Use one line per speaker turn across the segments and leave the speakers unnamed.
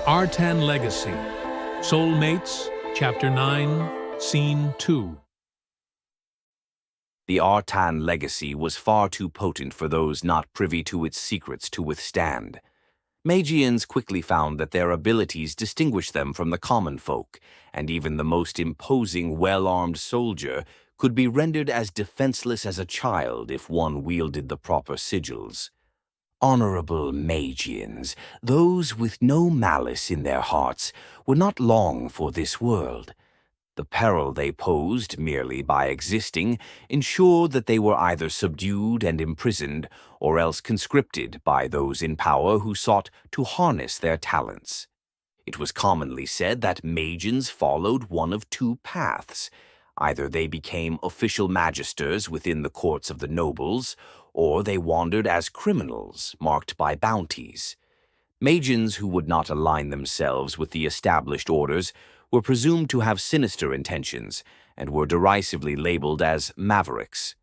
Artan Legacy, Soulmates, Chapter 9, Scene 2.
The Artan legacy was far too potent for those not privy to its secrets to withstand. Magians quickly found that their abilities distinguished them from the common folk, and even the most imposing, well-armed soldier could be rendered as defenseless as a child if one wielded the proper sigils. Honorable Magians, those with no malice in their hearts, were not long for this world. The peril they posed, merely by existing, ensured that they were either subdued and imprisoned, or else conscripted by those in power who sought to harness their talents. It was commonly said that magians followed one of two paths. Either they became official magisters within the courts of the nobles, or they wandered as criminals marked by bounties. Magians who would not align themselves with the established orders were presumed to have sinister intentions and were derisively labeled as Mavericks,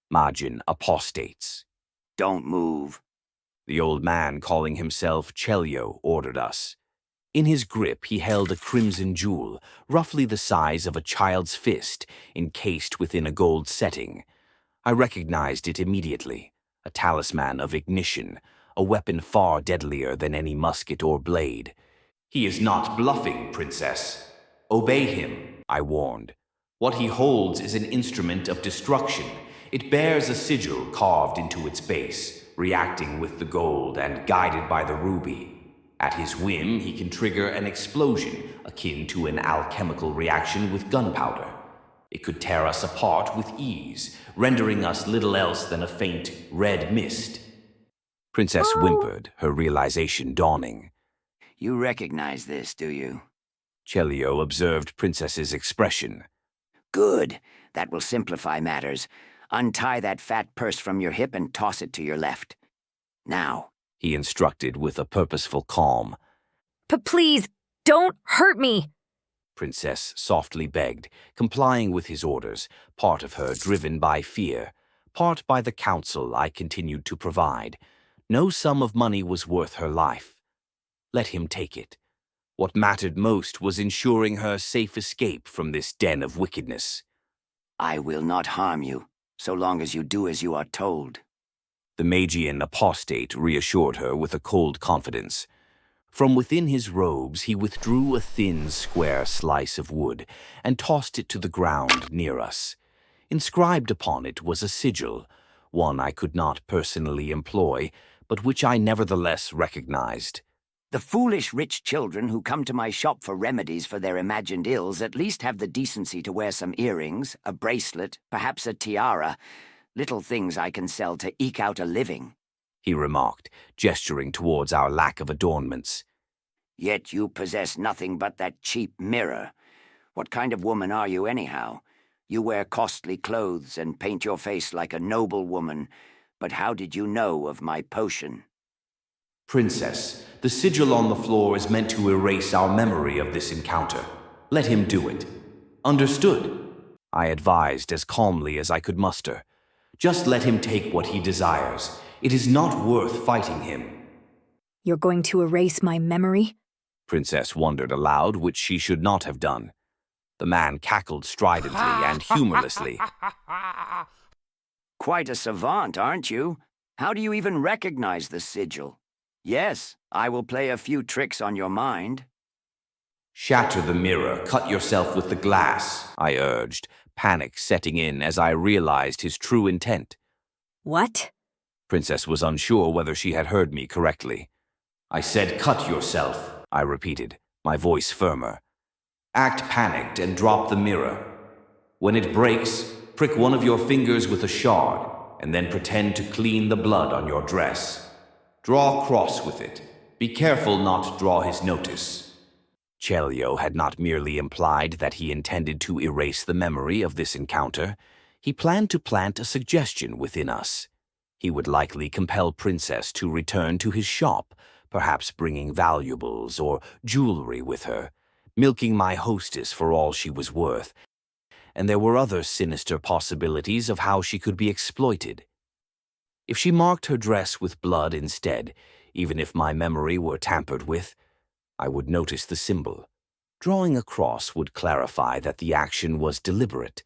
magian apostates.
Don't move.
The old man, calling himself Chelyo, ordered us. In his grip he held a crimson jewel, roughly the size of a child's fist, encased within a gold setting. I recognized it immediately, a talisman of ignition, a weapon far deadlier than any musket or blade. "He is not bluffing, Princess. Obey him," I warned. "What he holds is an instrument of destruction. It bears a sigil carved into its base, reacting with the gold and guided by the ruby. At his whim, he can trigger an explosion akin to an alchemical reaction with gunpowder. It could tear us apart with ease, rendering us little else than a faint red mist." Princess whimpered, her realization dawning.
You recognize this, do you?
Chelyo observed Princess's expression.
Good. That will simplify matters. Untie that fat purse from your hip and toss it to your left. Now,
He instructed with a purposeful calm.
But please, don't hurt me!
Princess softly begged, complying with his orders, part of her driven by fear, part by the counsel I continued to provide. No sum of money was worth her life. Let him take it. What mattered most was ensuring her safe escape from this den of wickedness.
I will not harm you, so long as you do as you are told.
The magian apostate reassured her with a cold confidence. From within his robes he withdrew a thin, square slice of wood and tossed it to the ground near us. Inscribed upon it was a sigil, one I could not personally employ, but which I nevertheless recognized.
The foolish rich children who come to my shop for remedies for their imagined ills at least have the decency to wear some earrings, a bracelet, perhaps a tiara, little things I can sell to eke out a living,
he remarked, gesturing towards our lack of adornments.
Yet you possess nothing but that cheap mirror. What kind of woman are you anyhow? You wear costly clothes and paint your face like a noble woman, but how did you know of my potion?
Princess, the sigil on the floor is meant to erase our memory of this encounter. Let him do it. Understood? I advised as calmly as I could muster. Just let him take what he desires. It is not worth fighting him.
You're going to erase my memory?
Princess wondered aloud, which she should not have done. The man cackled stridently and humorlessly.
Quite a savant, aren't you? How do you even recognize the sigil? Yes, I will play a few tricks on your mind.
Shatter the mirror, cut yourself with the glass, I urged, panic setting in as I realized his true intent.
What?
Princess was unsure whether she had heard me correctly. I said cut yourself, I repeated, my voice firmer. Act panicked and drop the mirror. When it breaks, prick one of your fingers with a shard, and then pretend to clean the blood on your dress. Draw a cross with it. Be careful not to draw his notice. Chelyo had not merely implied that he intended to erase the memory of this encounter. He planned to plant a suggestion within us. He would likely compel Princess to return to his shop, perhaps bringing valuables or jewelry with her, milking my hostess for all she was worth. And there were other sinister possibilities of how she could be exploited. If she marked her dress with blood instead, even if my memory were tampered with, I would notice the symbol. Drawing a cross would clarify that the action was deliberate.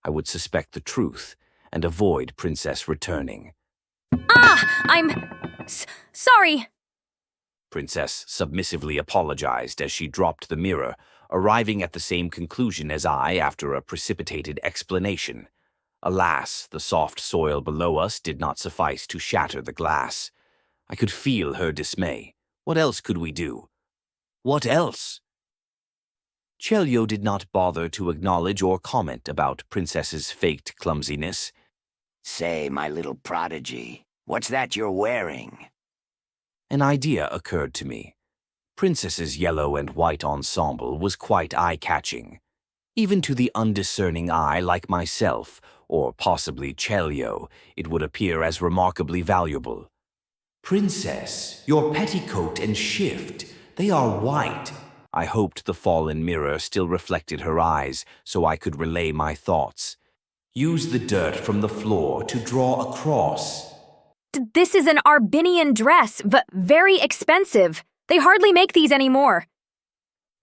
I would suspect the truth and avoid Princess returning.
I'm sorry.
Princess submissively apologized as she dropped the mirror, arriving at the same conclusion as I after a precipitated explanation. Alas, the soft soil below us did not suffice to shatter the glass. I could feel her dismay. What else could we do? What else? Chelyo did not bother to acknowledge or comment about Princess's faked clumsiness.
Say, my little prodigy, what's that you're wearing?
An idea occurred to me. Princess's yellow and white ensemble was quite eye-catching. Even to the undiscerning eye like myself, or possibly Chelyo, it would appear as remarkably valuable. Princess, your petticoat and shift, they are white. I hoped the fallen mirror still reflected her eyes, so I could relay my thoughts. Use the dirt from the floor to draw a cross.
This is an Arbinian dress, but very expensive. They hardly make these anymore.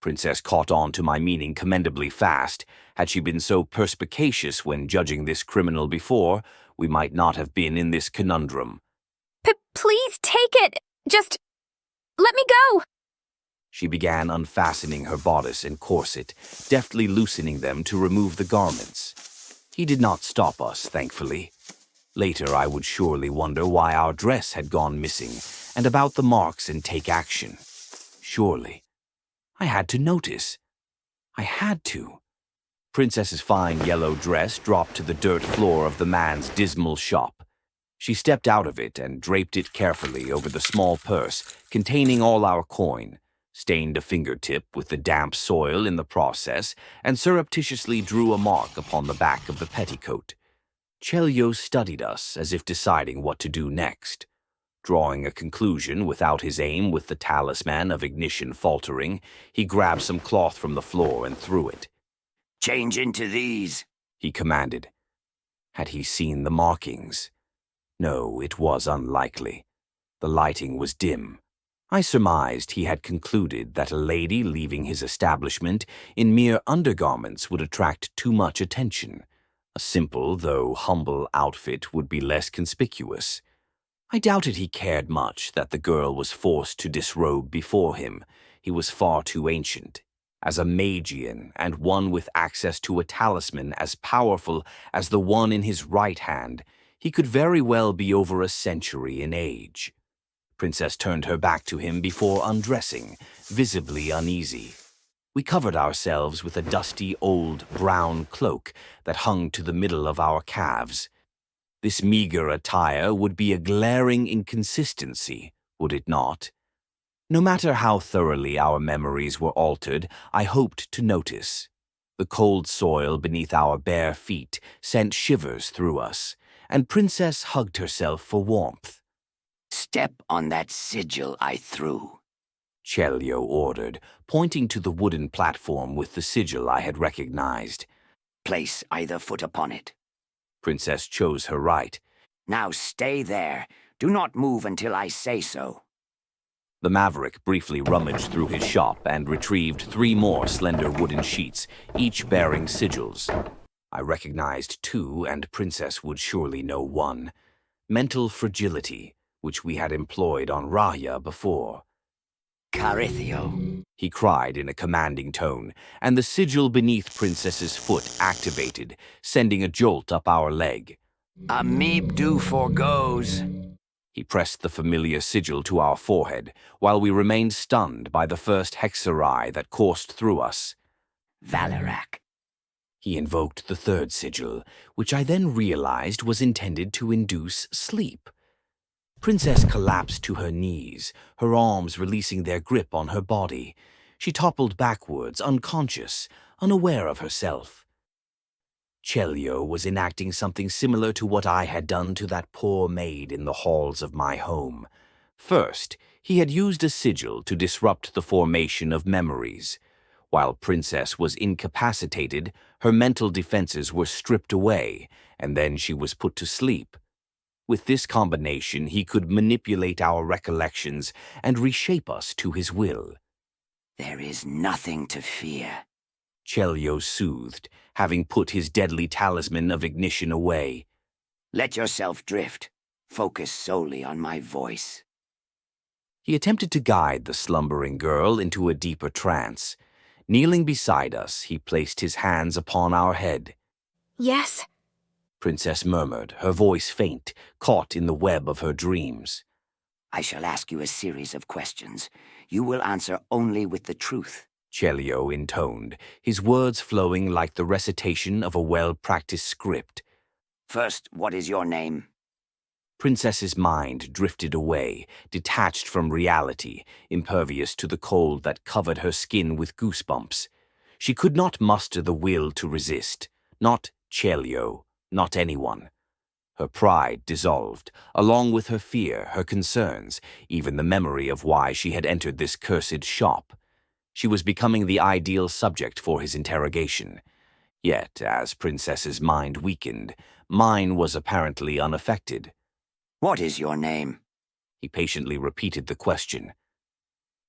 Princess caught on to my meaning commendably fast. Had she been so perspicacious when judging this criminal before, we might not have been in this conundrum.
Please take it. Just let me go.
She began unfastening her bodice and corset, deftly loosening them to remove the garments. He did not stop us, thankfully. Later, I would surely wonder why our dress had gone missing and about the marks and take action. Surely. I had to notice. I had to. Princess's fine yellow dress dropped to the dirt floor of the man's dismal shop. She stepped out of it and draped it carefully over the small purse containing all our coin, stained a fingertip with the damp soil in the process, and surreptitiously drew a mark upon the back of the petticoat. Chelyo studied us as if deciding what to do next. Drawing a conclusion without his aim with the talisman of ignition faltering, he grabbed some cloth from the floor and threw it.
Change into these,
he commanded. Had he seen the markings? No, it was unlikely. The lighting was dim. I surmised he had concluded that a lady leaving his establishment in mere undergarments would attract too much attention. A simple, though humble, outfit would be less conspicuous. I doubted he cared much that the girl was forced to disrobe before him. He was far too ancient. As a magian, and one with access to a talisman as powerful as the one in his right hand, he could very well be over a century in age. Princess turned her back to him before undressing, visibly uneasy. We covered ourselves with a dusty old brown cloak that hung to the middle of our calves. This meager attire would be a glaring inconsistency, would it not? No matter how thoroughly our memories were altered, I hoped to notice. The cold soil beneath our bare feet sent shivers through us, and Princess hugged herself for warmth.
Step on that sigil I threw,
Chelyo ordered, pointing to the wooden platform with the sigil I had recognized.
Place either foot upon it.
Princess chose her right.
Now stay there. Do not move until I say so.
The Maverick briefly rummaged through his shop and retrieved 3 more slender wooden sheets, each bearing sigils. I recognized 2, and Princess would surely know 1. Mental fragility, which we had employed on Raya before.
Carithio,
he cried in a commanding tone, and the sigil beneath Princess's foot activated, sending a jolt up our leg.
Amibdu forgoes.
He pressed the familiar sigil to our forehead, while we remained stunned by the first hexerei that coursed through us.
Valorak.
He invoked the 3rd sigil, which I then realized was intended to induce sleep. Princess collapsed to her knees, her arms releasing their grip on her body. She toppled backwards, unconscious, unaware of herself. Chelyo was enacting something similar to what I had done to that poor maid in the halls of my home. First, he had used a sigil to disrupt the formation of memories. While Princess was incapacitated, her mental defenses were stripped away, and then she was put to sleep. With this combination, he could manipulate our recollections and reshape us to his will.
There is nothing to fear.
Chelyo soothed, having put his deadly talisman of ignition away.
Let yourself drift. Focus solely on my voice.
He attempted to guide the slumbering girl into a deeper trance. Kneeling beside us, he placed his hands upon our head.
Yes?
Princess murmured, her voice faint, caught in the web of her dreams.
I shall ask you a series of questions. You will answer only with the truth.
Chelyo intoned, his words flowing like the recitation of a well-practiced script.
First, what is your name?
Princess's mind drifted away, detached from reality, impervious to the cold that covered her skin with goosebumps. She could not muster the will to resist. Not Chelyo, not anyone. Her pride dissolved, along with her fear, her concerns, even the memory of why she had entered this cursed shop. She was becoming the ideal subject for his interrogation. Yet, as Princess's mind weakened, mine was apparently unaffected.
What is your name?
He patiently repeated the question.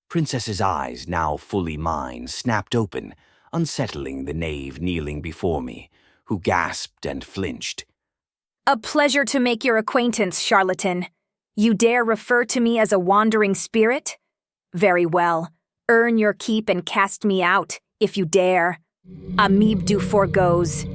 Princess's eyes, now fully mine, snapped open, unsettling the knave kneeling before me, who gasped and flinched.
A pleasure to make your acquaintance, charlatan. You dare refer to me as a wandering spirit? Very well. Earn your keep and cast me out, if you dare. Amib du foregoes.